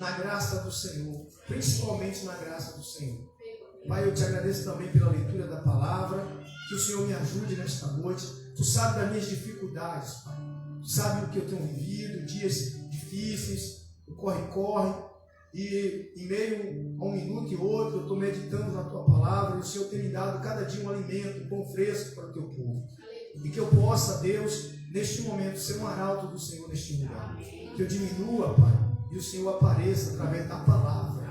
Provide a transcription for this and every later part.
na graça do Senhor, principalmente na graça do Senhor. Pai, eu te agradeço também pela leitura da palavra, que o Senhor me ajude nesta noite. Tu sabes das minhas dificuldades, Pai. Tu sabes o que eu tenho vivido, dias difíceis, o corre-corre, e em meio a um minuto e outro eu estou meditando na tua palavra, e o Senhor tem me dado cada dia um alimento, um pão fresco para o teu povo. E que eu possa, Deus, neste momento, ser um arauto do Senhor neste lugar. Que eu diminua, Pai, e o Senhor apareça através da palavra.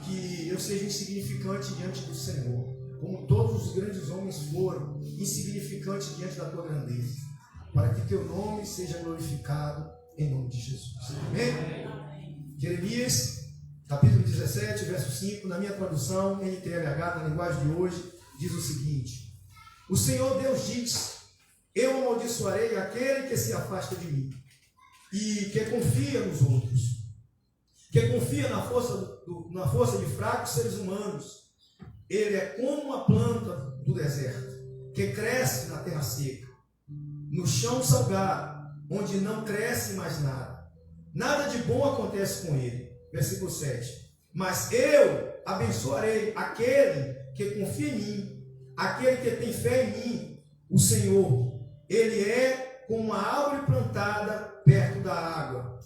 Que eu seja insignificante diante do Senhor, como todos os grandes homens foram insignificantes diante da tua grandeza, para que teu nome seja glorificado em nome de Jesus. Amém? Jeremias, capítulo 17, verso 5, na minha tradução, NTLH, na linguagem de hoje, diz o seguinte: o Senhor Deus diz: eu amaldiçoarei aquele que se afasta de mim e que confia nos outros, que confia na força de fracos seres humanos. Ele é como uma planta do deserto, que cresce na terra seca, no chão salgado, onde não cresce mais nada. Nada de bom acontece com ele. Versículo 7. Mas eu abençoarei aquele que confia em mim, aquele que tem fé em mim. O Senhor, ele é como uma árvore plantada perto da água,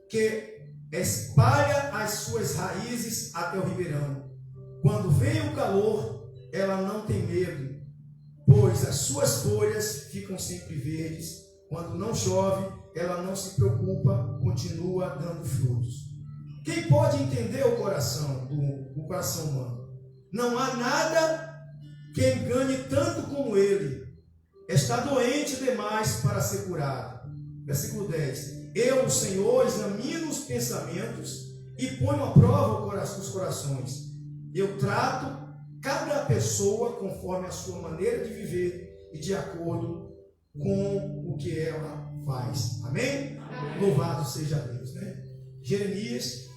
que espalha as suas raízes até o ribeirão. Quando vem o calor, ela não tem medo, pois as suas folhas ficam sempre verdes. Quando não chove, ela não se preocupa, continua dando frutos. Quem pode entender o coração humano? Não há nada que engane tanto como ele. Está doente demais para ser curado. Versículo 10. Eu, o Senhor, examino os pensamentos e ponho à prova os corações. Eu trato cada pessoa conforme a sua maneira de viver e de acordo com o que ela faz. Amém? Amém. Louvado seja Deus, né? Jeremias,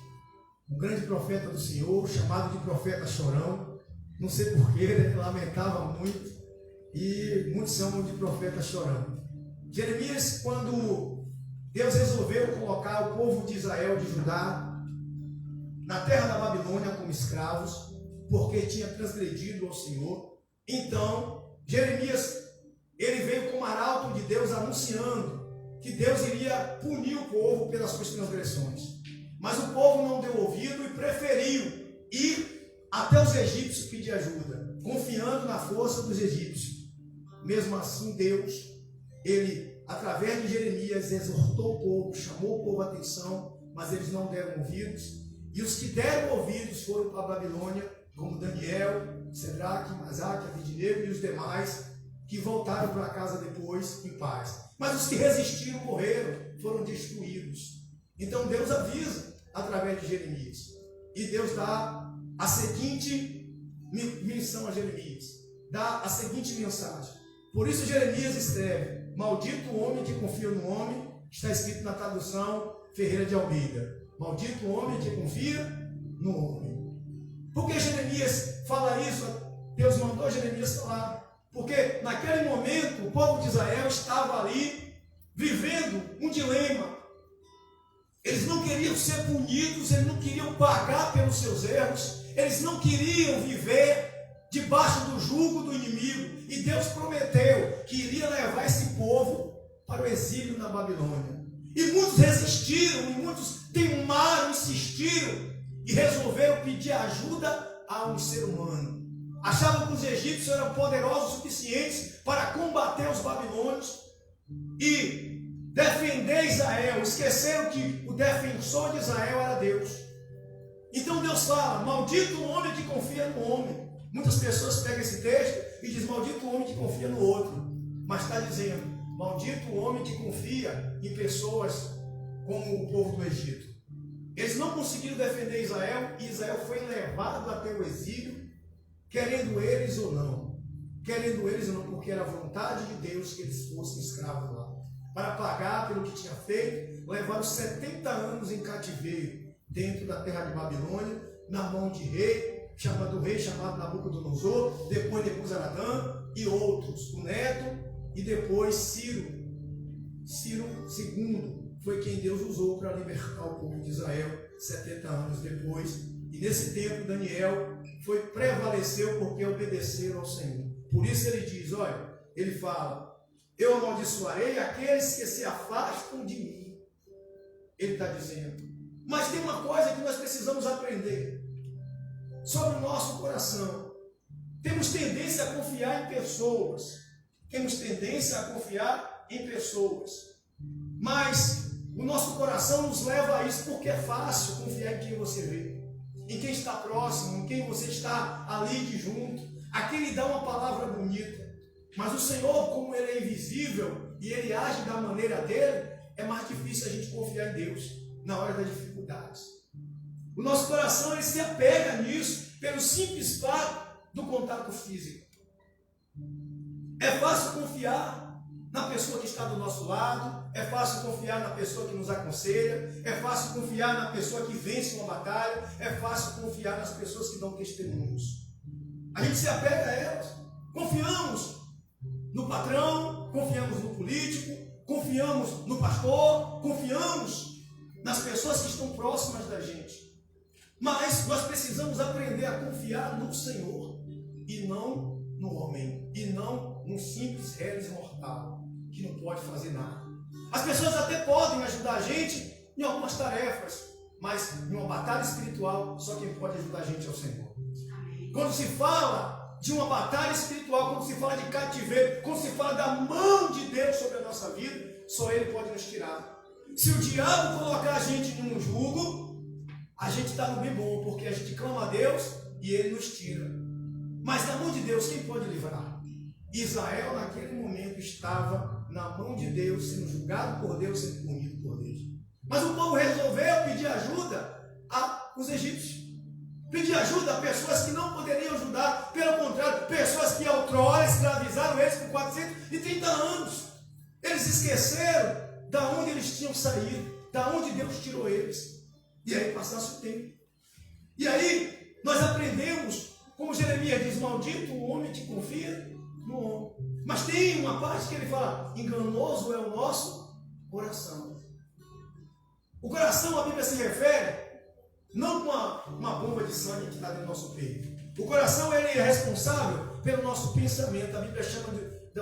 um grande profeta do Senhor, chamado de profeta chorão. Não sei porquê, ele lamentava muito e muitos chamam de profeta chorão. Jeremias, quando Deus resolveu colocar o povo de Israel, de Judá, na terra da Babilônia como escravos, porque tinha transgredido ao Senhor. Então, Jeremias, ele veio como arauto de Deus, anunciando que Deus iria punir o povo pelas suas transgressões. Mas o povo não deu ouvido e preferiu ir até os egípcios pedir ajuda, confiando na força dos egípcios. Mesmo assim, Deus, ele, através de Jeremias, exortou o povo, chamou o povo à atenção, mas eles não deram ouvidos. E os que deram ouvidos foram para a Babilônia, como Daniel, Sedraque, Mesaque, Abednego e os demais, que voltaram para casa depois em paz. Mas os que resistiram morreram, foram destruídos. Então Deus avisa através de Jeremias. E Deus dá a seguinte missão a Jeremias. Dá a seguinte mensagem. Por isso Jeremias escreve: maldito o homem que confia no homem. Está escrito na tradução Ferreira de Almeida. Maldito o homem que confia no homem. Por que Jeremias fala isso? Deus mandou Jeremias falar. Porque naquele momento o povo de Israel estava ali vivendo um dilema. Eles não queriam ser punidos, eles não queriam pagar pelos seus erros, eles não queriam viver debaixo do jugo do inimigo. E Deus prometeu que iria levar esse povo para o exílio na Babilônia. E muitos resistiram, e muitos teimaram, insistiram e resolveram pedir ajuda a um ser humano. Achavam que os egípcios eram poderosos o suficientes para combater os babilônios e defender Israel. Esqueceram que o defensor de Israel era Deus. Então Deus fala: maldito o homem que confia no homem. Muitas pessoas pegam esse texto e dizem: maldito o homem que confia no outro. Mas está dizendo: maldito o homem que confia em pessoas como o povo do Egito. Eles não conseguiram defender Israel e Israel foi levado até o exílio, querendo eles ou não. Querendo eles ou não, porque era a vontade de Deus que eles fossem escravos lá. Para pagar pelo que tinha feito, levaram 70 anos em cativeiro dentro da terra de Babilônia, na mão de rei chamado Nabucodonosor, depois Nebuzaradan e outros, o neto, e depois Ciro II foi quem Deus usou para libertar o povo de Israel, 70 anos depois. E nesse tempo Daniel prevaleceu porque obedeceram ao Senhor. Por isso ele diz, olha, ele fala, eu amaldiçoarei aqueles que se afastam de mim. Ele está dizendo. Mas tem uma coisa que nós precisamos aprender sobre o nosso coração. Temos tendência a confiar em pessoas. Temos tendência a confiar em pessoas. Mas o nosso coração nos leva a isso porque é fácil confiar em quem você vê, em quem está próximo, em quem você está ali de junto, a quem lhe dá uma palavra bonita. Mas o Senhor, como Ele é invisível e Ele age da maneira dele, é mais difícil a gente confiar em Deus na hora das dificuldades. O nosso coração ele se apega nisso pelo simples fato do contato físico. É fácil confiar na pessoa que está do nosso lado, é fácil confiar na pessoa que nos aconselha, é fácil confiar na pessoa que vence uma batalha, é fácil confiar nas pessoas que dão testemunhos. A gente se apega a elas. Confiamos no patrão, confiamos no político, confiamos no pastor, confiamos nas pessoas que estão próximas da gente. Mas nós precisamos aprender a confiar no Senhor e não no homem, e não num simples réis mortal que não pode fazer nada. As pessoas até podem ajudar a gente em algumas tarefas, mas em uma batalha espiritual, só quem pode ajudar a gente é o Senhor. Quando se fala de uma batalha espiritual, quando se fala de cativeiro, quando se fala da mão de Deus sobre a nossa vida, só Ele pode nos tirar. Se o diabo colocar a gente num jugo, a gente está no bem bom, porque a gente clama a Deus e Ele nos tira. Mas na mão de Deus, quem pode livrar? Israel, naquele momento, estava na mão de Deus, sendo julgado por Deus, sendo punido por Deus. Mas o povo resolveu pedir ajuda aos egípcios. Pedir ajuda a pessoas que não poderiam ajudar, pelo contrário, pessoas que outrora escravizaram eles por 430 anos. Eles esqueceram da onde eles tinham saído, da onde Deus tirou eles. E aí passasse o tempo. E aí nós aprendemos, como Jeremias diz, maldito o homem que confia no homem. Mas tem uma parte que ele fala, enganoso é o nosso coração. O coração, a Bíblia se refere não com uma bomba de sangue que está dentro do nosso peito. O coração ele é responsável pelo nosso pensamento. A Bíblia chama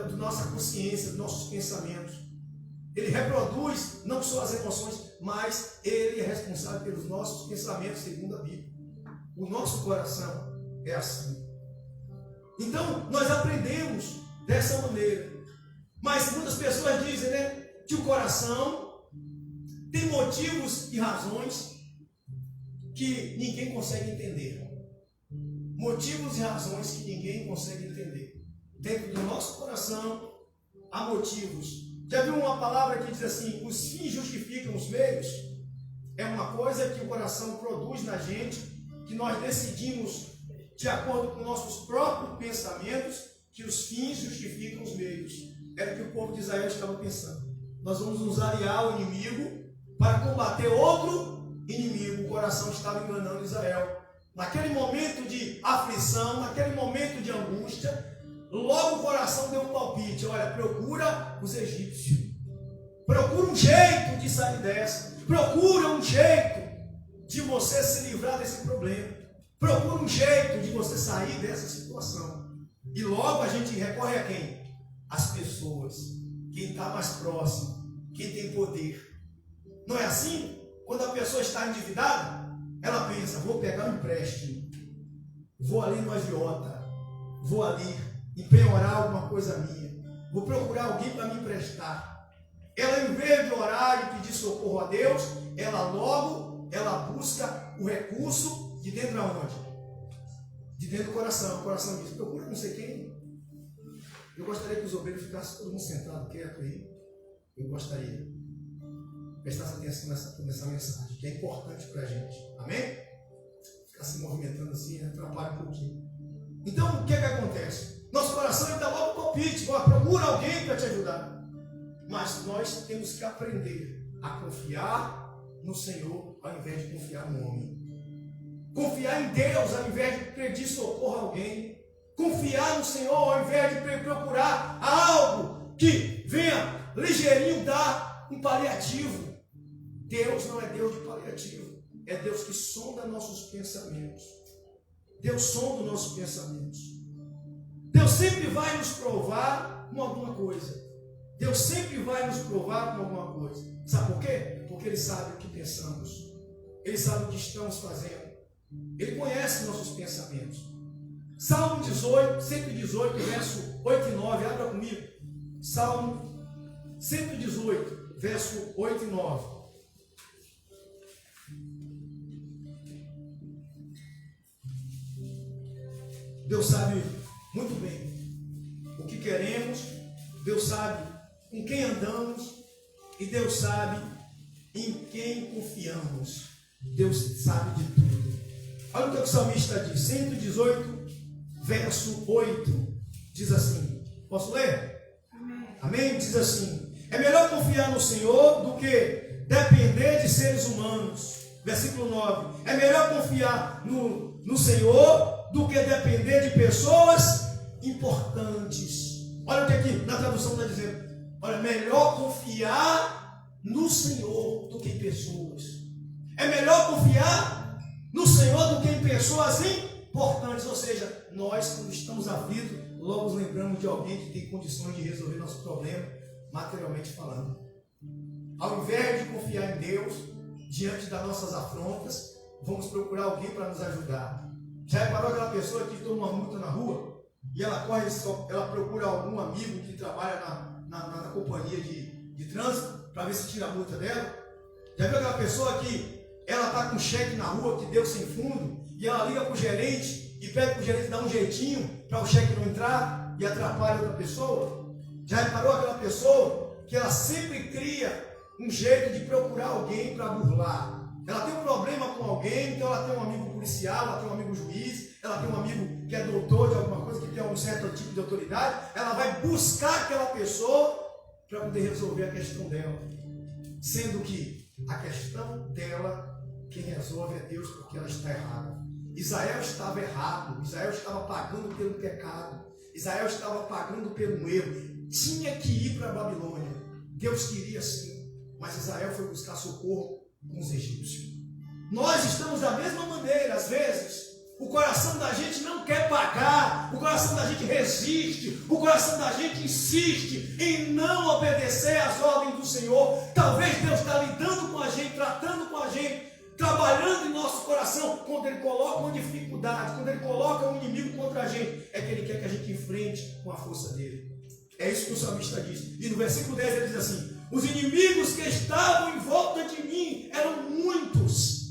de nossa consciência, dos nossos pensamentos. Ele reproduz não só as emoções, mas ele é responsável pelos nossos pensamentos, segundo a Bíblia. O nosso coração é assim. Então, nós aprendemos dessa maneira. Mas muitas pessoas dizem, né, que o coração tem motivos e razões que ninguém consegue entender. Motivos e razões que ninguém consegue entender. Dentro do nosso coração há motivos. Já viu uma palavra que diz assim, os fins justificam os meios? É uma coisa que o coração produz na gente, que nós decidimos, de acordo com nossos próprios pensamentos, que os fins justificam os meios. Era o que o povo de Israel estava pensando. Nós vamos nos aliar ao inimigo para combater outro inimigo. O coração estava enganando Israel. Naquele momento de aflição, naquele momento de angústia, logo o coração deu um palpite. Olha, procura os egípcios. Procura um jeito de sair dessa. Procura um jeito de você se livrar desse problema. Procura um jeito de você sair dessa situação. E logo a gente recorre a quem? As pessoas. Quem está mais próximo. Quem tem poder. Não é assim? Quando a pessoa está endividada, ela pensa, vou pegar um empréstimo. Vou ali no agiota. Vou ali empenhorar alguma coisa minha. Vou procurar alguém para me emprestar. Ela, em vez de orar e pedir socorro a Deus, ela busca o recurso de dentro de onde? De dentro do coração. O coração diz, procura não sei quem. Eu gostaria que os obreiros ficassem todo mundo sentado, quieto aí. Eu gostaria. Prestasse atenção nessa mensagem, que é importante para a gente. Amém? Ficar se movimentando assim, atrapalha um pouquinho. Então, o que acontece? Nosso coração está logo no palpite. Procura alguém para te ajudar. Mas nós temos que aprender a confiar no Senhor ao invés de confiar no homem. Confiar em Deus ao invés de pedir socorro a alguém. Confiar no Senhor ao invés de procurar algo que venha ligeirinho dar um paliativo. Deus não é Deus de paliativo. é Deus que sonda nossos pensamentos. Deus sonda os nossos pensamentos. Deus sempre vai nos provar com alguma coisa. Deus sempre vai nos provar com alguma coisa. Sabe por quê? Porque Ele sabe o que pensamos. Ele sabe o que estamos fazendo. Ele conhece nossos pensamentos. Salmo 118, verso 8 e 9. Abra comigo. Salmo 118, verso 8 e 9. Deus sabe muito bem o que queremos. Deus sabe com quem andamos. E Deus sabe em quem confiamos. Deus sabe de tudo. Olha o que o salmista diz. 118, verso 8. Diz assim. Posso ler? Amém. Amém? Diz assim. É melhor confiar no Senhor do que depender de seres humanos. Versículo 9. É melhor confiar no Senhor do que depender de pessoas importantes. Olha o que aqui na tradução está dizendo. Olha, melhor confiar no Senhor do que em pessoas. É melhor confiar no Senhor do que em pessoas importantes. Ou seja, nós, quando estamos aflitos, logo nos lembramos de alguém que tem condições de resolver nosso problema, materialmente falando. Ao invés de confiar em Deus, diante das nossas afrontas, vamos procurar alguém para nos ajudar. Já reparou aquela pessoa que toma uma multa na rua e ela procura algum amigo que trabalha na companhia de trânsito para ver se tira a multa dela? Já viu aquela pessoa que ela está com cheque na rua que deu sem fundo e ela liga para o gerente e pede para o gerente dar um jeitinho para o cheque não entrar e atrapalha outra pessoa? Já reparou aquela pessoa que ela sempre cria um jeito de procurar alguém para burlar? Ela tem um problema com alguém, então ela tem um amigo policial, ela tem um amigo juiz, ela tem um amigo que é doutor de alguma coisa, que tem um certo tipo de autoridade. Ela vai buscar aquela pessoa para poder resolver a questão dela. Sendo que a questão dela, quem resolve é Deus, porque ela está errada. Israel estava errado, Israel estava pagando pelo pecado, Israel estava pagando pelo erro. Tinha que ir para a Babilônia. Deus queria sim, mas Israel foi buscar socorro com os egípcios. Nós estamos da mesma maneira. Às vezes o coração da gente não quer pagar, o coração da gente resiste, o coração da gente insiste em não obedecer às ordens do Senhor. Talvez Deus está lidando com a gente, tratando com a gente, trabalhando em nosso coração. Quando Ele coloca uma dificuldade, quando Ele coloca um inimigo contra a gente, é que Ele quer que a gente enfrente com a força dele. É isso que o salmista diz. E no versículo 10 ele diz assim: os inimigos que estavam em volta de mim eram muitos,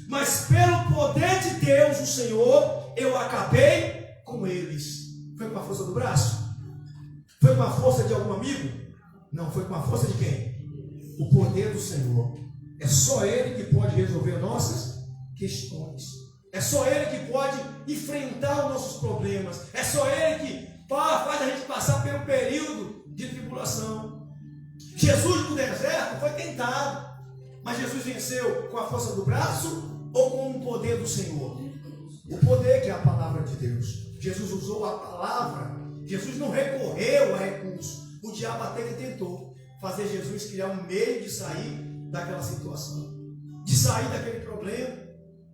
mas pelo poder de Deus, o Senhor, eu acabei com eles. Foi com a força do braço? Foi com a força de algum amigo? Não, foi com a força de quem? O poder do Senhor. É só Ele que pode resolver nossas questões. É só Ele que pode enfrentar os nossos problemas. É só Ele que faz a gente passar pelo período de tribulação. Jesus no deserto foi tentado, mas Jesus venceu com a força do braço ou com o poder do Senhor? O poder, que é a palavra de Deus. Jesus usou a palavra. Jesus não recorreu a recurso. O diabo até que tentou fazer Jesus criar um meio de sair daquela situação, de sair daquele problema,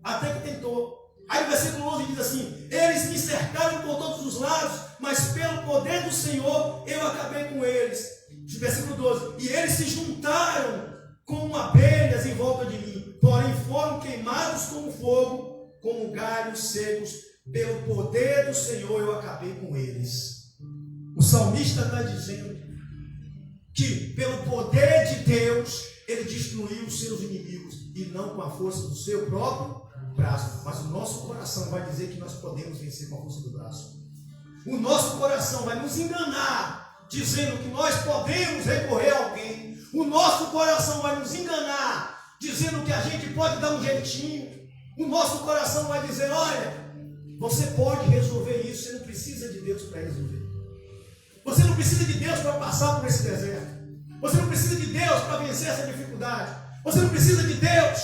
até que tentou. Aí o versículo 11 diz assim: eles me cercaram por todos os lados, mas pelo poder do Senhor eu acabei com eles. Versículo 12: e eles se juntaram como abelhas em volta de mim, porém foram queimados como fogo, como galhos secos. Pelo poder do Senhor eu acabei com eles. O salmista está dizendo que pelo poder de Deus ele destruiu os seus inimigos, e não com a força do seu próprio braço. Mas o nosso coração vai dizer que nós podemos vencer com a força do braço. O nosso coração vai nos enganar, dizendo que nós podemos recorrer a alguém. O nosso coração vai nos enganar, dizendo que a gente pode dar um jeitinho. O nosso coração vai dizer: olha, você pode resolver isso, você não precisa de Deus para resolver. Você não precisa de Deus para passar por esse deserto. Você não precisa de Deus para vencer essa dificuldade. Você não precisa de Deus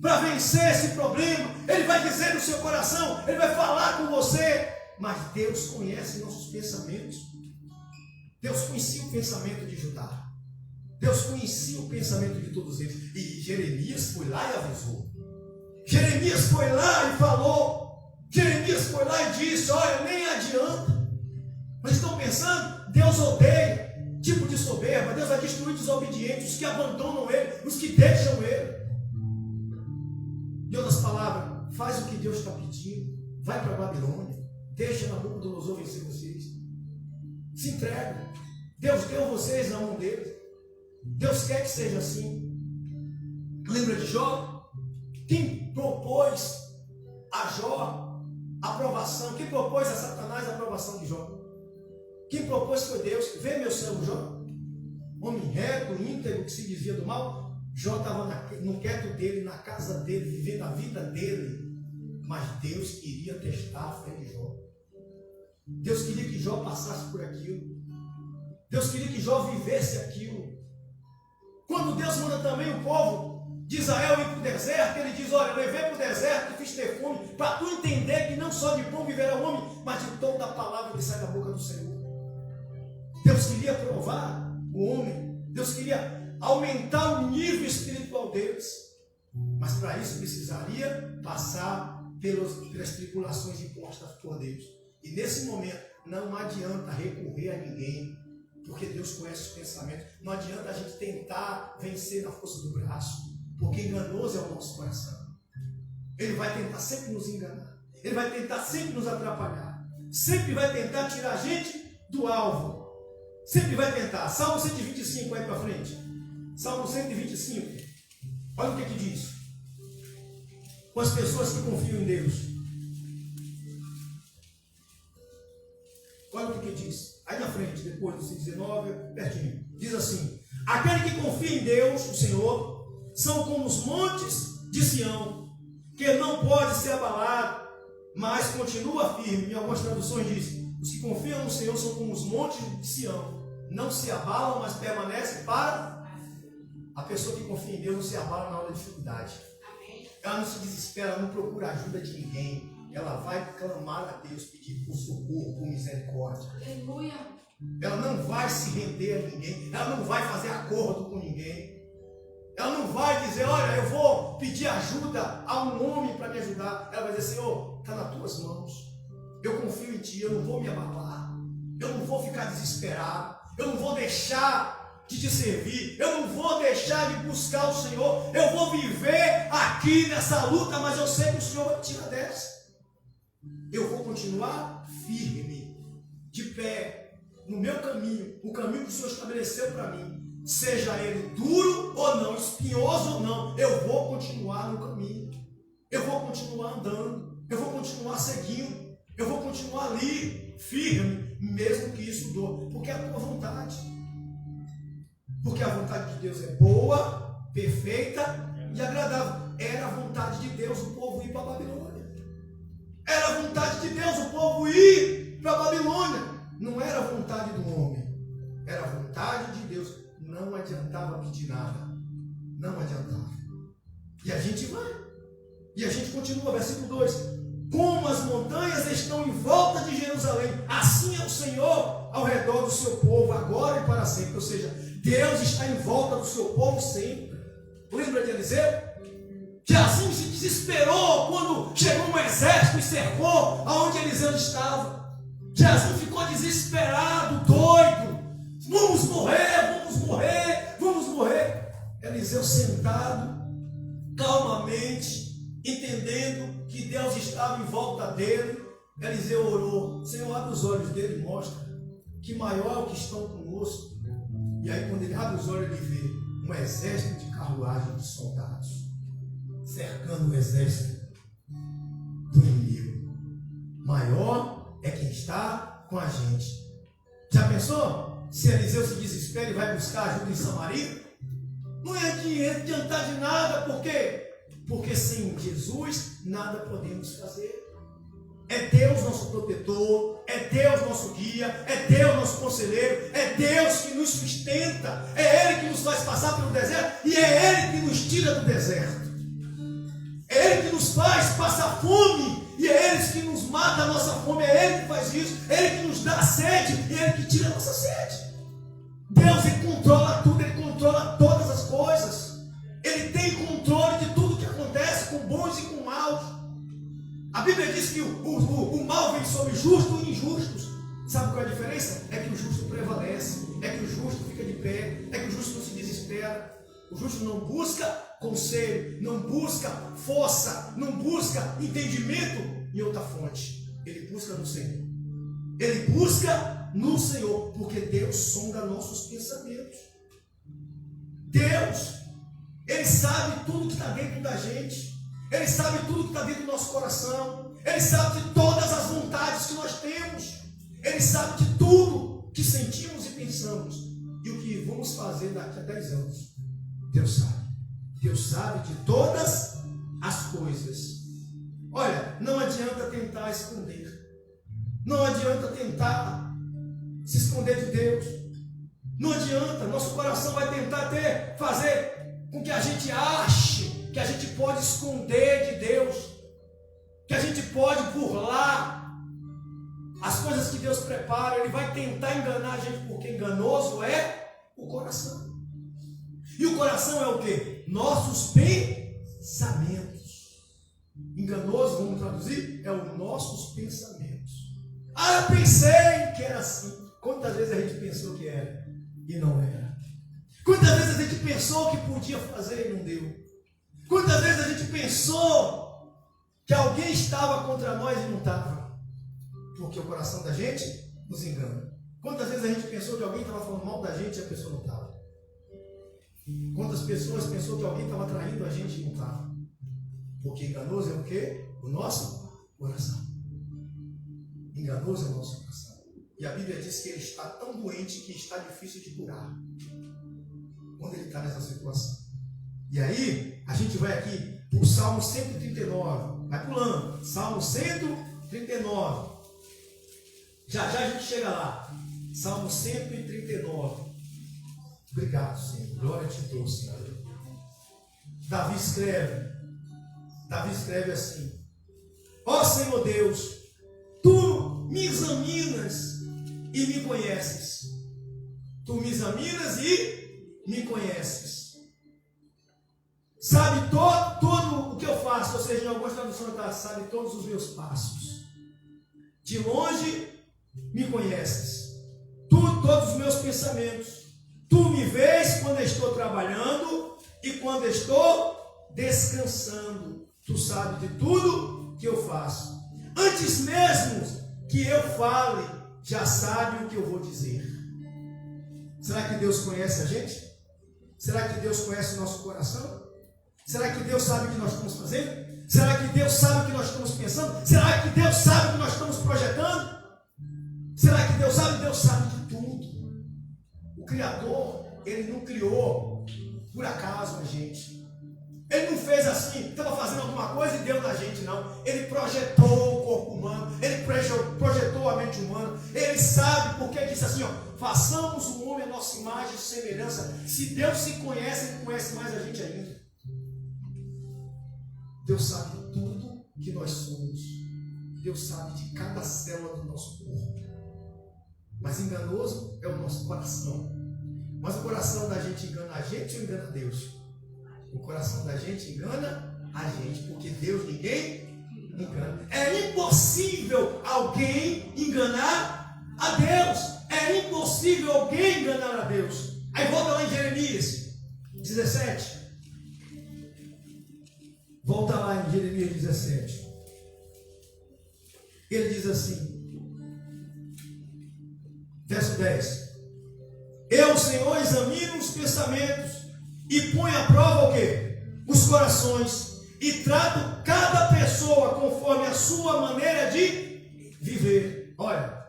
para vencer esse problema. Ele vai dizer no seu coração, Ele vai falar com você. Mas Deus conhece nossos pensamentos. Deus conhecia o pensamento de Judá. Deus conhecia o pensamento de todos eles. E Jeremias foi lá e avisou. Jeremias foi lá e falou. Jeremias foi lá e disse: olha, nem adianta. Mas estão pensando, Deus odeia tipo de soberba. Deus vai destruir os desobedientes, os que abandonam Ele, os que deixam Ele. Em outras palavras, faz o que Deus está pedindo. Vai para a Babilônia. Deixa Nabucodonosor vencer vocês. Se entrega. Deus deu vocês na mão deles. Deus quer que seja assim. Lembra de Jó? Quem propôs a Jó a aprovação? Quem propôs a Satanás a aprovação de Jó? Quem propôs foi Deus. Vê meu servo Jó, homem reto, íntegro, que se desvia do mal. Jó estava no quieto dele, na casa dele, vivendo a vida dele. Mas Deus queria testar a fé de Jó. Deus queria que Jó passasse por aquilo. Deus queria que Jó vivesse aquilo. Quando Deus manda também o povo de Israel ir para o deserto, Ele diz: olha, eu levei para o deserto e fiz ter fome, para tu entender que não só de pão viverá o homem, mas de toda a palavra que sai da boca do Senhor. Deus queria provar o homem. Deus queria aumentar o nível espiritual deles. Mas para isso precisaria passar pelas tribulações impostas por Deus. E nesse momento não adianta recorrer a ninguém, porque Deus conhece os pensamentos. Não adianta a gente tentar vencer na força do braço, porque enganoso é o nosso coração. Ele vai tentar sempre nos enganar. Ele vai tentar sempre nos atrapalhar. Sempre vai tentar tirar a gente do alvo. Sempre vai tentar. Salmo 125, aí para frente. Salmo 125. Olha o que diz. Com as pessoas que confiam em Deus. Olha o que diz. Aí na frente, depois do 119, pertinho. Diz assim: aquele que confia em Deus, o Senhor, são como os montes de Sião, que não pode ser abalado, mas continua firme. Em algumas traduções diz: os que confiam no Senhor são como os montes de Sião, não se abalam, mas permanecem para... A pessoa que confia em Deus não se abala na hora da dificuldade. Ela não se desespera, não procura ajuda de ninguém. Ela vai clamar a Deus, pedir por socorro, por misericórdia. Aleluia. Ela não vai se render a ninguém. Ela não vai fazer acordo com ninguém. Ela não vai dizer: olha, eu vou pedir ajuda a um homem para me ajudar. Ela vai dizer: Senhor, está nas tuas mãos. Eu confio em Ti, eu não vou me abalar. Eu não vou ficar desesperado. Eu não vou deixar de te servir. Eu não vou deixar de buscar o Senhor. Eu vou viver aqui nessa luta, mas eu sei que o Senhor vai me tirar dessa. Eu vou continuar firme, de pé, no meu caminho, o caminho que o Senhor estabeleceu para mim. Seja ele duro ou não, espinhoso ou não, eu vou continuar no caminho. Eu vou continuar andando. Eu vou continuar seguindo. Eu vou continuar ali, firme, mesmo que isso doa. Porque é a tua vontade. Porque a vontade de Deus é boa, perfeita e agradável. Era a vontade de Deus o povo ir para a Babilônia. Era a vontade de Deus o povo ir para a Babilônia. Não era a vontade do homem. Era a vontade de Deus. Não adiantava pedir nada. Não adiantava. E a gente vai. E a gente continua. Versículo 2. Como as montanhas estão em volta de Jerusalém, assim é o Senhor ao redor do seu povo, agora e para sempre. Ou seja, Deus está em volta do seu povo sempre. Lembra de Eliseu? Geazi se desesperou quando chegou um exército e cercou aonde Eliseu estava. Geazi ficou desesperado, doido. Vamos morrer, vamos morrer, vamos morrer. Eliseu sentado, calmamente, entendendo que Deus estava em volta dele. Eliseu orou: Senhor, abre os olhos dele e mostra que maior é o que estão conosco. E aí quando ele abre os olhos, ele vê um exército de carruagem de soldados cercando o exército do inimigo. Maior é quem está com a gente. Já pensou? Se Eliseu se desespera e vai buscar ajuda em Samaria, não ia adiantar de nada. Por quê? Porque sem Jesus nada podemos fazer. É Deus nosso protetor, é Deus nosso guia, é Deus nosso conselheiro, é Deus que nos sustenta, é Ele que nos faz passar pelo deserto e é Ele que nos tira do deserto. É Ele que nos faz passar fome e é Ele que nos mata a nossa fome. É Ele que faz isso, é Ele que nos dá a sede e é Ele que tira a nossa sede. Deus, Ele controla tudo, Ele controla bons e com maus. A Bíblia diz que o mal vem sobre justos e injustos. Sabe qual é a diferença? É que o justo prevalece, é que o justo fica de pé, é que o justo não se desespera. O justo não busca conselho, não busca força, não busca entendimento em outra fonte. Ele busca no Senhor. Ele busca no Senhor, porque Deus sonda nossos pensamentos. Deus, Ele sabe tudo que está dentro da gente. Ele sabe tudo que está dentro do nosso coração. Ele sabe de todas as vontades que nós temos. Ele sabe de tudo que sentimos e pensamos. E o que vamos fazer daqui a 10 anos. Deus sabe. Deus sabe de todas as coisas. Olha, não adianta tentar esconder. Não adianta tentar se esconder de Deus. Não adianta. Nosso coração vai tentar fazer com que a gente ache que a gente pode esconder de Deus, que a gente pode burlar as coisas que Deus prepara. Ele vai tentar enganar a gente, porque enganoso é o coração. E o coração é o quê? Nossos pensamentos. Enganoso, vamos traduzir, é os nossos pensamentos. Ah, eu pensei que era assim. Quantas vezes a gente pensou que era e não era? Quantas vezes a gente pensou que podia fazer e não deu? Quantas vezes a gente pensou que alguém estava contra nós e não estava? Porque o coração da gente nos engana. Quantas vezes a gente pensou que alguém estava falando mal da gente e a pessoa não estava? Quantas pessoas pensou que alguém estava traindo a gente e não estava? Porque enganoso é o quê? O nosso coração. Enganoso é o nosso coração. E a Bíblia diz que ele está tão doente que está difícil de curar. Quando ele está nessa situação. E aí, a gente vai aqui para o Salmo 139. Vai pulando. Salmo 139. Já a gente chega lá. Salmo 139. Obrigado, Senhor. Glória a ti, Deus, Senhor. Davi escreve assim: ó Senhor Deus, tu me examinas e me conheces. Tu me examinas e me conheces. Sabe todo o que eu faço, ou seja, em algumas traduções sabe todos os meus passos. De longe me conheces. Todos os meus pensamentos. Tu me vês quando estou trabalhando e quando estou descansando. Tu sabes de tudo que eu faço. Antes mesmo que eu fale, já sabe o que eu vou dizer. Será que Deus conhece a gente? Será que Deus conhece o nosso coração? Será que Deus sabe o que nós estamos fazendo? Será que Deus sabe o que nós estamos pensando? Será que Deus sabe o que nós estamos projetando? Será que Deus sabe? Deus sabe de tudo. O Criador, Ele não criou por acaso a gente. Ele não fez assim, estava fazendo alguma coisa e deu na gente, não. Ele projetou o corpo humano, Ele projetou a mente humana. Ele sabe porque Ele disse assim, ó, façamos o homem a nossa imagem e semelhança. Se Deus se conhece, Ele conhece mais a gente ainda. Deus sabe tudo que nós somos. Deus sabe de cada célula do nosso corpo. Mas enganoso é o nosso coração. Mas o coração da gente engana a gente ou engana Deus? O coração da gente engana a gente, porque Deus ninguém engana. É impossível alguém enganar a Deus. É impossível alguém enganar a Deus. Aí volta lá em Jeremias 17. Volta lá em Jeremias 17. Ele diz assim, verso 10. Eu, Senhor, examino os pensamentos e ponho à prova o quê? Os corações, e trato cada pessoa conforme a sua maneira de viver. Olha,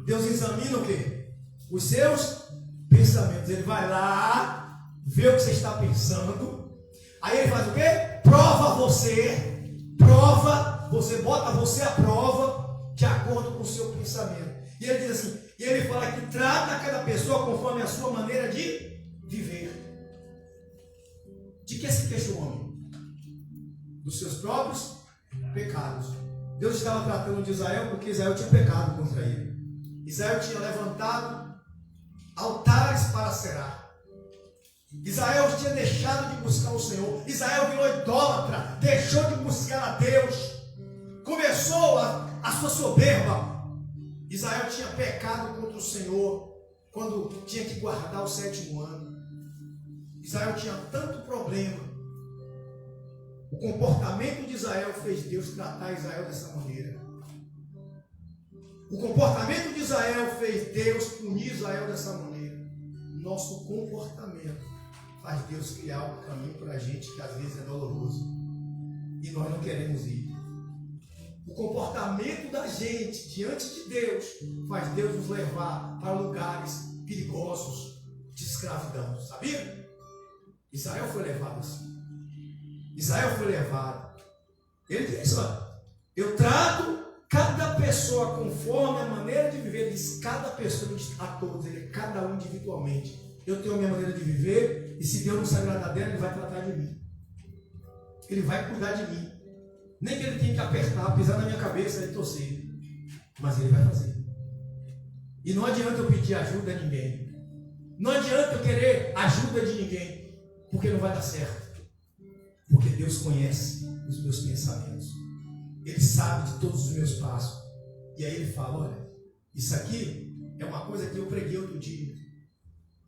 Deus examina o quê? Os seus pensamentos. Ele vai lá, vê o que você está pensando. Aí ele faz o quê? Prova você, bota você à prova de acordo com o seu pensamento. E ele diz assim, e ele fala que trata cada pessoa conforme a sua maneira de viver. De que se queixa o homem? Dos seus próprios pecados. Deus estava tratando de Israel porque Israel tinha pecado contra ele. Israel tinha levantado altares para Será. Israel tinha deixado de buscar o Senhor. Israel virou idólatra, deixou de buscar a Deus, começou a sua soberba. Israel tinha pecado contra o Senhor quando tinha que guardar o 7º ano. Israel tinha tanto problema. O comportamento de Israel fez Deus tratar Israel dessa maneira. O comportamento de Israel fez Deus punir Israel dessa maneira. Nosso comportamento faz Deus criar um caminho para a gente que às vezes é doloroso e nós não queremos ir. O comportamento da gente diante de Deus faz Deus nos levar para lugares perigosos de escravidão. Sabia? Israel foi levado assim. Israel foi levado. Ele disse: eu trato cada pessoa conforme a maneira de viver. Ele diz: cada pessoa, a todos, ele, cada um individualmente. Eu tenho a minha maneira de viver, e se Deus não se agradar dela, ele vai tratar de mim. Ele vai cuidar de mim. Nem que ele tenha que apertar, pisar na minha cabeça e torcer. Mas ele vai fazer. E não adianta eu pedir ajuda a ninguém. Não adianta eu querer ajuda de ninguém, porque não vai dar certo. Porque Deus conhece os meus pensamentos. Ele sabe de todos os meus passos. E aí ele fala: olha, isso aqui é uma coisa que eu preguei outro dia.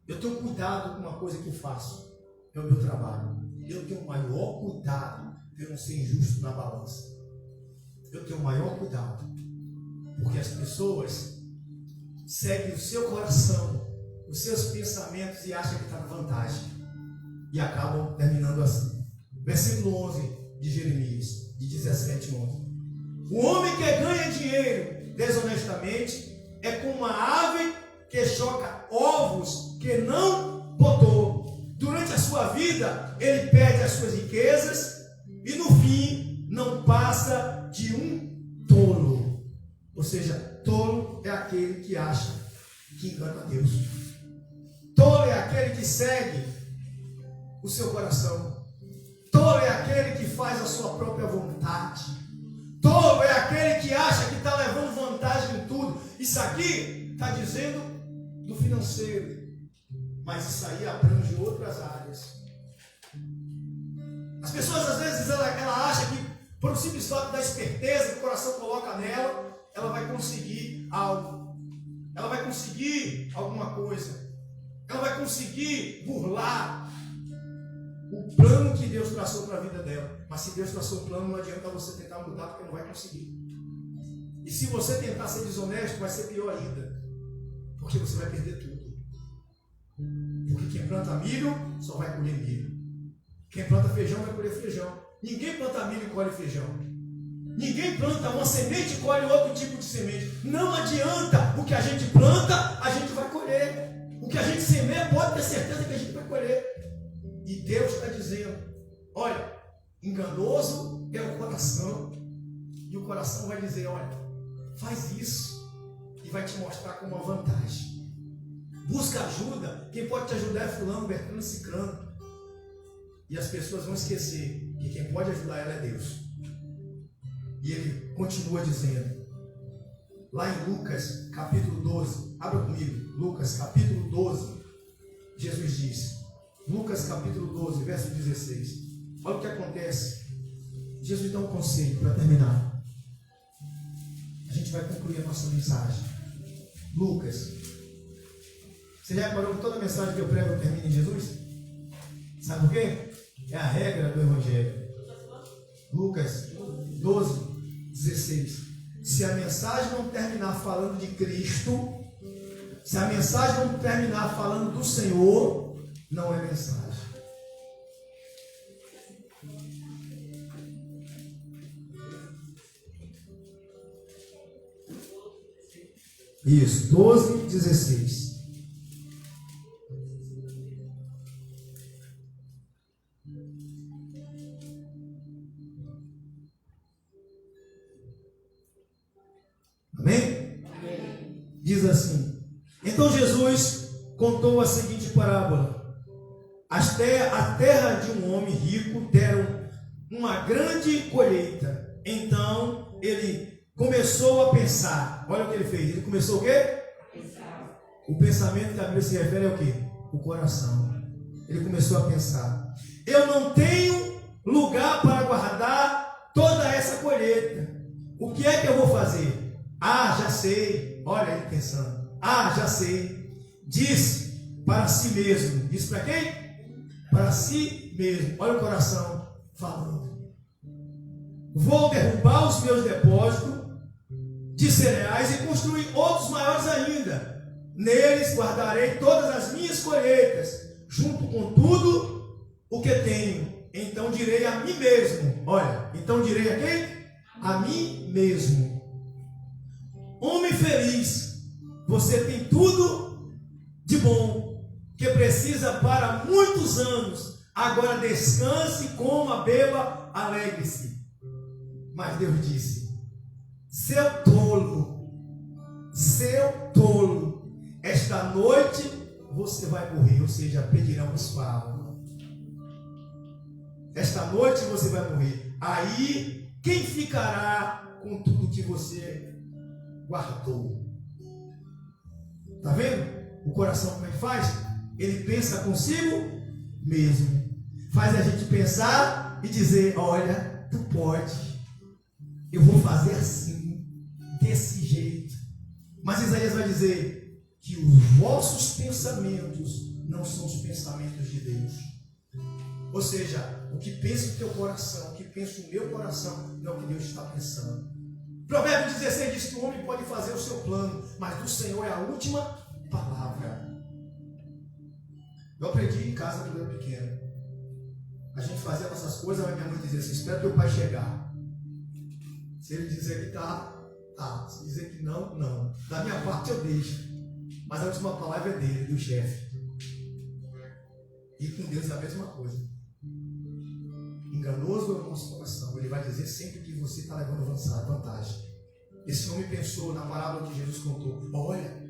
Eu tenho cuidado com uma coisa que eu faço. É o meu trabalho. Eu tenho o maior cuidado de não ser injusto na balança. Eu tenho o maior cuidado. Porque as pessoas seguem o seu coração, os seus pensamentos e acham que está na vantagem. E acabam terminando assim. Versículo 11 de Jeremias, de 17:11. O homem que ganha dinheiro desonestamente é como uma ave que choca ovos que não botou. Durante a sua vida, ele perde as suas riquezas e no fim não passa de um tolo. Ou seja, tolo é aquele que acha que engana a Deus. Tolo é aquele que segue o seu coração. Tolo é aquele que faz a sua própria vontade. Tolo é aquele que acha que está levando vantagem em tudo. Isso aqui está dizendo do financeiro, mas isso aí abrange outras áreas. As pessoas às vezes ela acha que por um simples fato da esperteza que o coração coloca nela, ela vai conseguir algo. Ela vai conseguir alguma coisa. Ela vai conseguir burlar o plano que Deus traçou para a vida dela. Mas se Deus traçou um plano, não adianta você tentar mudar, porque não vai conseguir. E se você tentar ser desonesto, vai ser pior ainda. Porque você vai perder tudo. Porque quem planta milho, só vai colher milho. Quem planta feijão, vai colher feijão. Ninguém planta milho e colhe feijão. Ninguém planta uma semente e colhe outro tipo de semente. Não adianta. O que a gente planta, a gente vai colher. O que a gente semeia, pode ter certeza que a gente vai colher. E Deus está dizendo: olha, enganoso é o coração. E o coração vai dizer: olha, faz isso. E vai te mostrar como uma vantagem. Busca ajuda. Quem pode te ajudar é fulano, Bertano, Cicrano. E as pessoas vão esquecer que quem pode ajudar ela é Deus. E ele continua dizendo, lá em Lucas capítulo 12, abra comigo, Lucas capítulo 12, Jesus diz, Lucas capítulo 12, verso 16, olha o que acontece. Jesus dá um conselho para terminar. A gente vai concluir a nossa mensagem. Lucas, você já reparou que toda mensagem que eu prego termina em Jesus? Sabe por quê? É a regra do Evangelho. Lucas 12, 16. Se a mensagem não terminar falando de Cristo, se a mensagem não terminar falando do Senhor, não é mensagem. Isso, 12, 16. Amém? Amém? Diz assim: então Jesus contou a seguinte parábola. A terra de um homem rico deram uma grande colheita. Então ele começou a pensar. Olha o que ele fez. Ele começou o quê? Pensar. O pensamento que a Bíblia se refere é o quê? O coração. Ele começou a pensar: eu não tenho lugar para guardar toda essa colheita. O que é que eu vou fazer? Ah, já sei. Olha ele pensando. Ah, já sei. Disse para si mesmo. Disse para quem? Para si mesmo. Olha o coração falando. Vou derrubar os meus depósitos de cereais e construir outros maiores ainda. Neles guardarei todas as minhas colheitas, junto com tudo o que tenho. Então direi a mim mesmo. Olha, então direi a quem? A mim mesmo. Homem feliz, você tem tudo de bom que precisa para muitos anos. Agora descanse, coma, beba, alegre-se. Mas Deus disse: seu tolo, esta noite você vai morrer, ou seja, pedirão os favos. Esta noite você vai morrer. Aí, quem ficará com tudo que você guardou? Está vendo? O coração como é que faz? Ele pensa consigo mesmo. Faz a gente pensar e dizer: olha, tu pode. Eu vou fazer assim, desse jeito. Mas Isaías vai dizer que os vossos pensamentos não são os pensamentos de Deus. Ou seja, o que pensa o teu coração, o que pensa o meu coração, não é o que Deus está pensando. Provérbios 16 diz que o homem pode fazer o seu plano, mas do Senhor é a última palavra. Eu aprendi em casa quando eu era pequeno. A gente fazia nossas coisas, mas minha mãe dizia assim: espera teu pai chegar. Se ele dizer que tá. Se dizer que não, não. Da minha parte eu deixo. Mas a última palavra é dele, do chefe. E com Deus é a mesma coisa. Enganoso é o nosso coração. Ele vai dizer sempre que você está levando vantagem. Esse homem pensou na parábola que Jesus contou: olha,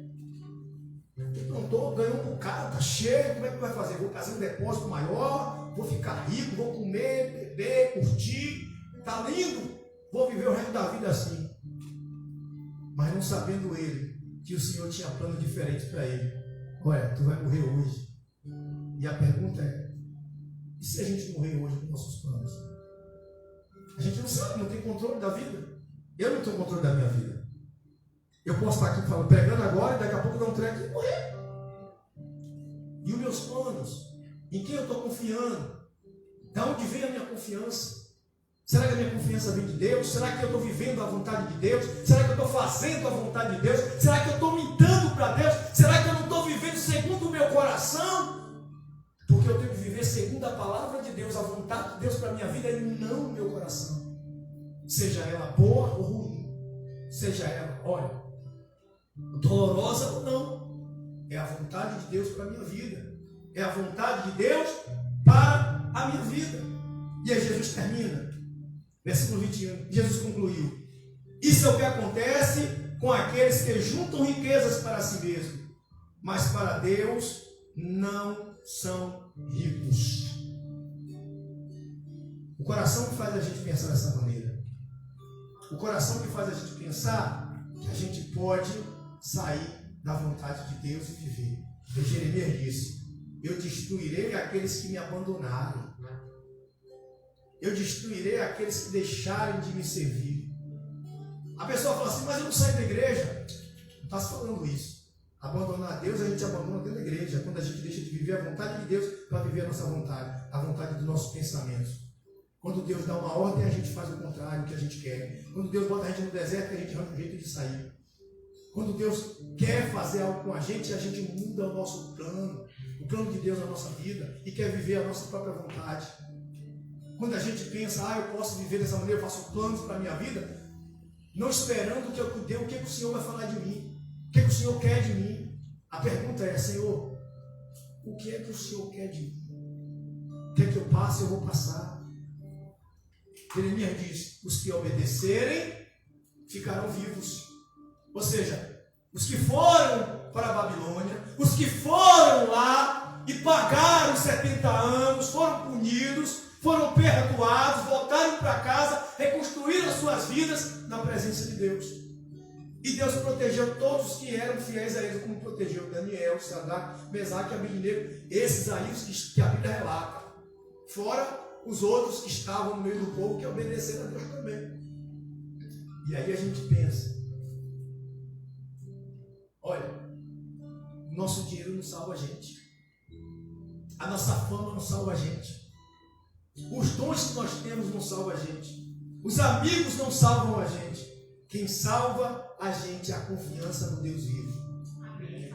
tu plantou, ganhou um bocado, está cheio, como é que vai fazer? Vou fazer um depósito maior, vou ficar rico, vou comer, beber, curtir, está lindo, vou viver o resto da vida assim. Mas não sabendo ele que o Senhor tinha plano diferente para ele. Olha, tu vai morrer hoje. E a pergunta é: e se a gente morrer hoje com nossos planos? A gente não sabe, não tem controle da vida. Eu não tenho controle da minha vida. Eu posso estar aqui falando, pregando agora, e daqui a pouco dar um treco e morrer. E os meus planos? Em quem eu estou confiando? Da onde vem a minha confiança? Será que a minha confiança vem de Deus? Será que eu estou vivendo a vontade de Deus? Será que eu estou fazendo a vontade de Deus? Será que eu estou me dando para Deus? Será que eu não estou vivendo segundo o meu coração? Porque eu tenho que viver segundo a palavra de Deus, a vontade de Deus para a minha vida e não o meu coração. Seja ela boa ou ruim. Seja ela, olha, dolorosa ou não. É a vontade de Deus para a minha vida. É a vontade de Deus para a minha vida. E aí Jesus termina. Versículo 21. Jesus concluiu: isso é o que acontece com aqueles que juntam riquezas para si mesmo, mas para Deus não são ricos. O coração que faz a gente pensar dessa maneira. O coração que faz a gente pensar que a gente pode sair da vontade de Deus e viver. E Jeremias disse: eu destruirei aqueles que me abandonarem. Eu destruirei aqueles que deixarem de me servir. A pessoa fala assim: mas eu não saio da igreja. Não está se falando isso. Abandonar Deus, a gente abandona dentro da igreja. Quando a gente deixa de viver a vontade de Deus para viver a nossa vontade. A vontade dos nossos pensamentos. Quando Deus dá uma ordem, a gente faz o contrário do que a gente quer. Quando Deus bota a gente no deserto, a gente arranja um jeito de sair. Quando Deus quer fazer algo com a gente muda o nosso plano. O plano de Deus na nossa vida. E quer viver a nossa própria vontade. Quando a gente pensa: eu posso viver dessa maneira, eu faço planos para a minha vida, não esperando o que o Senhor vai falar de mim, o que o Senhor quer de mim. A pergunta é: Senhor, o que é que o Senhor quer de mim? O que é que eu passo? Eu vou passar. Jeremias diz: os que obedecerem ficarão vivos. Ou seja, os que foram para a Babilônia, os que foram lá e pagaram 70 anos, foram punidos, foram perdoados, voltaram para casa, reconstruíram as suas vidas na presença de Deus. E Deus protegeu todos que eram fiéis a ele, como protegeu Daniel, Sadraque, Mesaque e Abednego. Esses aí que a Bíblia relata. Fora os outros que estavam no meio do povo que obedeceram a Deus também. E aí a gente pensa, olha, nosso dinheiro não salva a gente. A nossa fama não salva a gente. Os dons que nós temos não salvam a gente. Os amigos não salvam a gente. Quem salva a gente é a confiança no Deus vivo.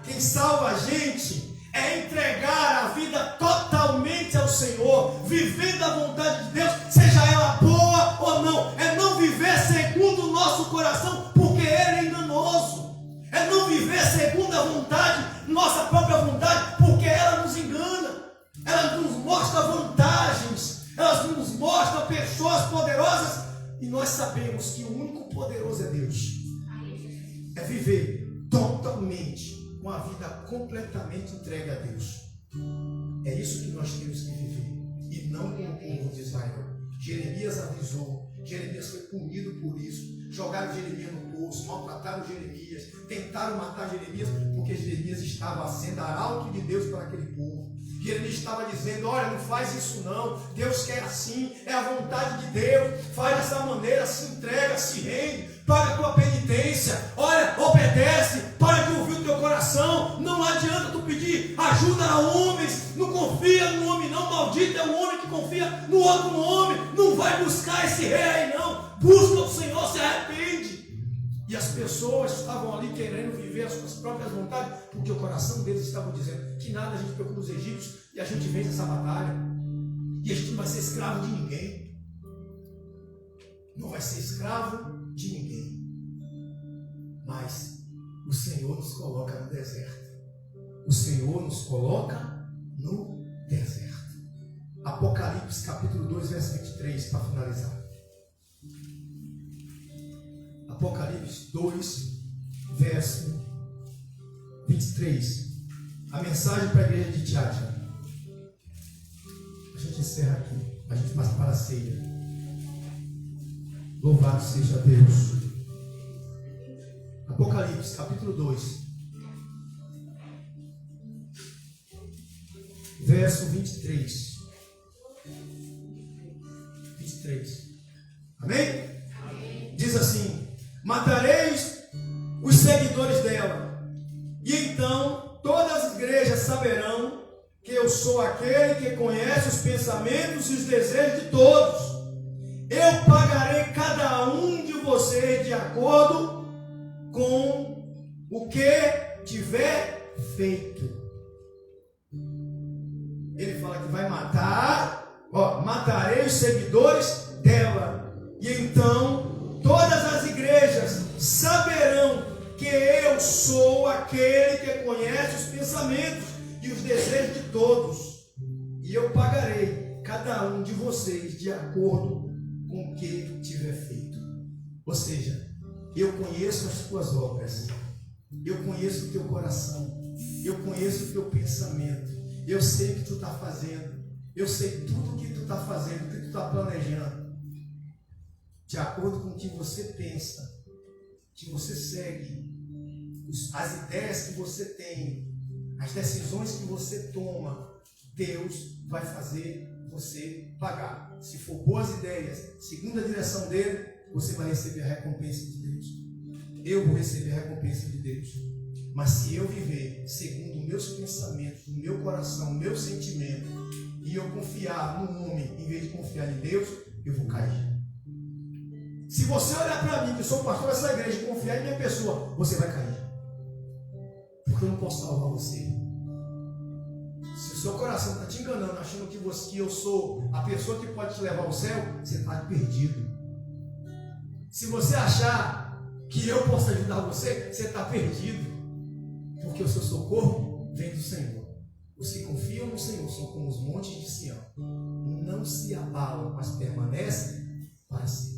Quem salva a gente é entregar a vida totalmente ao Senhor, vivendo a vontade de Deus, seja ela boa ou não. É não viver segundo o nosso coração, porque ele é enganoso. É não viver segundo a vontade, nossa própria vontade, porque ela nos engana. Ela nos mostra vantagens, ela nos mostra pessoas poderosas, e nós sabemos que o único poderoso é Deus. É viver totalmente, com a vida completamente entregue a Deus. É isso que nós temos que viver, e não com o povo de Israel. Jeremias avisou, Jeremias foi punido por isso. Jogaram Jeremias no poço, maltrataram Jeremias, tentaram matar Jeremias, porque Jeremias estava sendo arauto de Deus para aquele povo. Jeremias estava dizendo, olha, não faz isso não, Deus quer assim, é a vontade de Deus, faz dessa maneira, se entrega, se rende, paga a tua penitência, olha, obedece, para de ouvir o teu coração, não adianta tu pedir ajuda a homens, não confia no homem não, maldito é o homem que confia no outro homem, não vai buscar esse rei aí não, busca o Senhor, se arrepende. E as pessoas estavam ali querendo viver as suas próprias vontades, porque o coração deles estava dizendo que nada, a gente procura os egípcios e a gente vence essa batalha, e a gente não vai ser escravo de ninguém, não vai ser escravo de ninguém. Mas o Senhor nos coloca no deserto. O Senhor nos coloca no deserto. Apocalipse capítulo 2, verso 23, para finalizar. Apocalipse 2, verso 23. A mensagem para a igreja de Tiatira. A gente encerra aqui. A gente passa para a ceia. Louvado seja Deus. Apocalipse capítulo 2, verso 23. 23. Amém? Diz assim: matareis os seguidores dela, e então todas as igrejas saberão que eu sou aquele que conhece os pensamentos e os desejos de todos. Eu pagarei cada um de vocês de acordo com o que tiver feito. Ele fala que vai matar, matarei os seguidores dela, e então todas as igrejas saberão que eu sou aquele que conhece os pensamentos e os desejos de todos, e eu pagarei cada um de vocês de acordo com o que tiver feito. Ou seja, eu conheço as tuas obras, eu conheço o teu coração, eu conheço o teu pensamento, eu sei o que tu está fazendo, eu sei tudo o que tu está fazendo, o que tu está planejando, de acordo com o que você pensa, que você segue, as ideias que você tem, as decisões que você toma, Deus vai fazer você pagar. Se for boas ideias, segundo a direção dele, você vai receber a recompensa de Deus. Eu vou receber a recompensa de Deus. Mas se eu viver segundo meus pensamentos, o meu coração, o meu sentimento, e eu confiar no homem em vez de confiar em Deus, eu vou cair. Se você olhar para mim, que sou pastor dessa igreja, e confiar em minha pessoa, você vai cair. Porque eu não posso salvar você. Se o seu coração está te enganando, achando que eu sou a pessoa que pode te levar ao céu, você está perdido. Se você achar que eu posso ajudar você, você está perdido. Porque o seu socorro vem do Senhor. Os que confiam no Senhor são como os montes de Sião. Não se abalam, mas permanecem para sempre.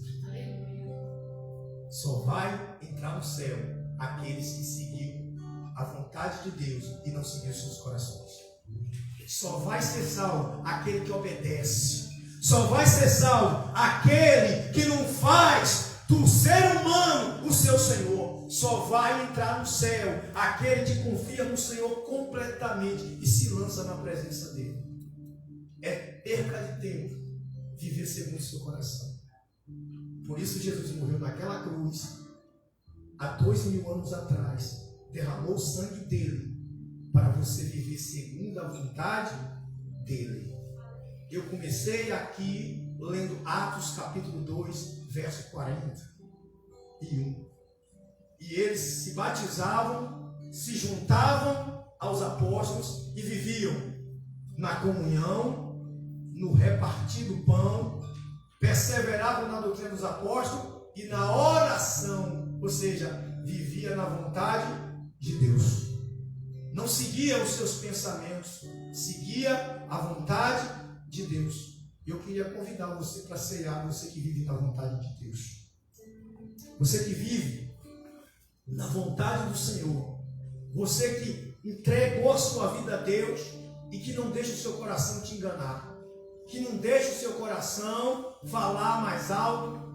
Só vai entrar no céu aqueles que seguiram a vontade de Deus e não seguiram seus corações. Só vai ser salvo aquele que obedece. Só vai ser salvo aquele que não faz do ser humano, o seu Senhor. Só vai entrar no céu aquele que confia no Senhor completamente e se lança na presença dele. É perca de tempo viver segundo o seu coração. Por isso Jesus morreu naquela cruz há 2000 anos atrás, derramou o sangue dele para você viver segundo a vontade dele. Eu comecei aqui lendo Atos capítulo 2, verso 41. E eles se batizavam, se juntavam aos apóstolos e viviam na comunhão, no repartir do pão, perseveravam na doutrina dos apóstolos e na oração, ou seja, vivia na vontade de Deus. Não seguia os seus pensamentos, seguia a vontade de Deus. Eu queria convidar você para ceiar, você que vive na vontade de Deus. Você que vive na vontade do Senhor. Você que entregou a sua vida a Deus e que não deixa o seu coração te enganar. Que não deixa o seu coração falar mais alto